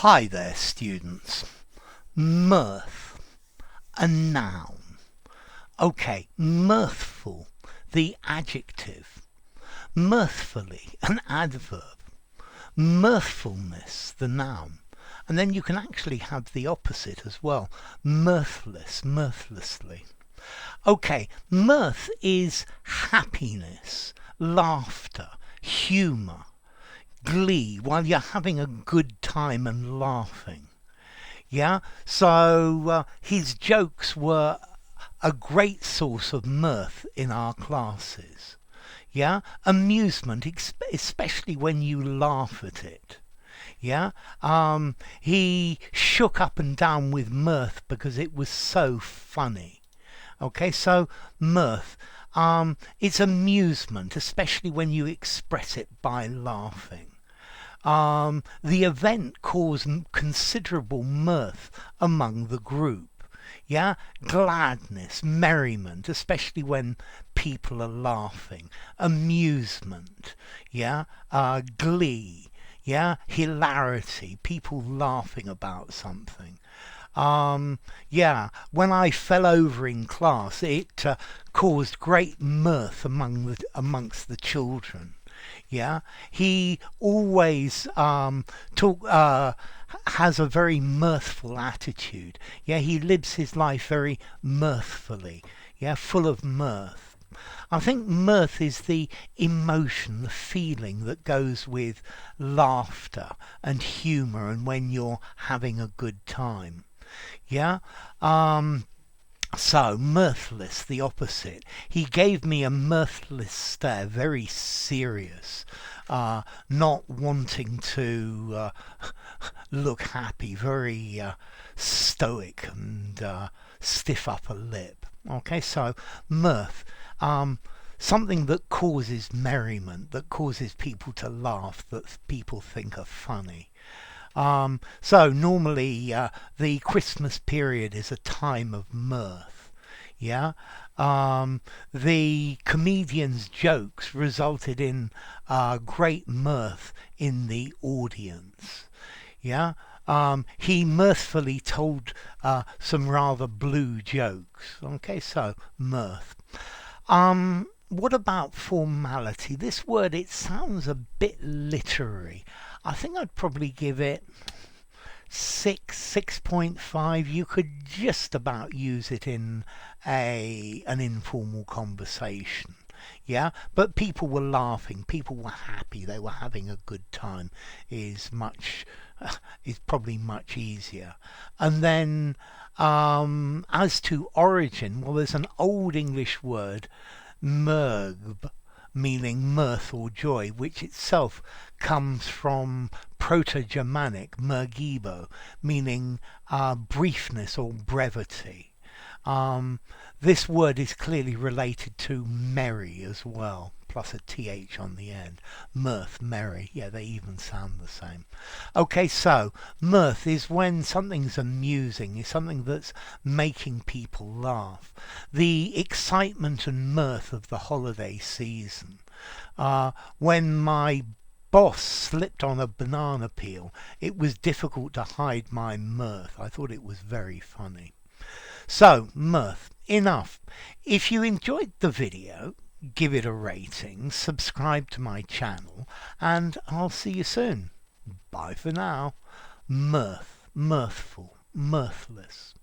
Hi there, students. Mirth, a noun. Okay, mirthful, the adjective. Mirthfully, an adverb. Mirthfulness, the noun. And then you can actually have the opposite as well. Mirthless, mirthlessly. Okay, mirth is happiness, laughter, humour, glee while you're having a good time and laughing. Yeah, so his jokes were a great source of mirth in our classes. Yeah, amusement, especially when you laugh at it. Yeah, he shook up and down with mirth because it was so funny. Okay, so mirth, it's amusement, especially when you express it by laughing. The event caused considerable mirth among the group. Yeah, gladness, merriment, especially when people are laughing. Amusement, yeah, glee, yeah, hilarity, people laughing about something. Yeah, when I fell over in class, it caused great mirth amongst the children. Yeah, he always has a very mirthful attitude. Yeah, he lives his life very mirthfully. Yeah, full of mirth. I think mirth is the emotion, the feeling that goes with laughter and humour and when you're having a good time. Yeah. So, mirthless, the opposite. He gave me a mirthless stare, very serious, not wanting to look happy, very stoic and stiff upper lip. Okay, so mirth, something that causes merriment, that causes people to laugh, that people think are funny. So normally the Christmas period is a time of mirth. Yeah. The comedian's jokes resulted in great mirth in the audience. Yeah. He mirthfully told some rather blue jokes. Okay, so mirth. What about formality? This word, it sounds a bit literary. I think I'd probably give it 6.5. You could just about use it in an informal conversation. Yeah, but people were laughing, people were happy, they were having a good time is probably much easier. And then as to origin, well, there's an old English word, mergb, meaning mirth or joy, which itself comes from Proto-Germanic mergibo, meaning briefness or brevity. This word is clearly related to merry as well, plus a th on the end. Mirth, merry, yeah, they even sound the same. Okay, so mirth is when something's amusing, is something that's making people laugh. The excitement and mirth of the holiday season. When my boss slipped on a banana peel, it was difficult to hide my mirth. I thought it was very funny. So, mirth, enough. If you enjoyed the video, give it a rating, subscribe to my channel, and I'll see you soon. Bye for now. Mirth, mirthful, mirthless.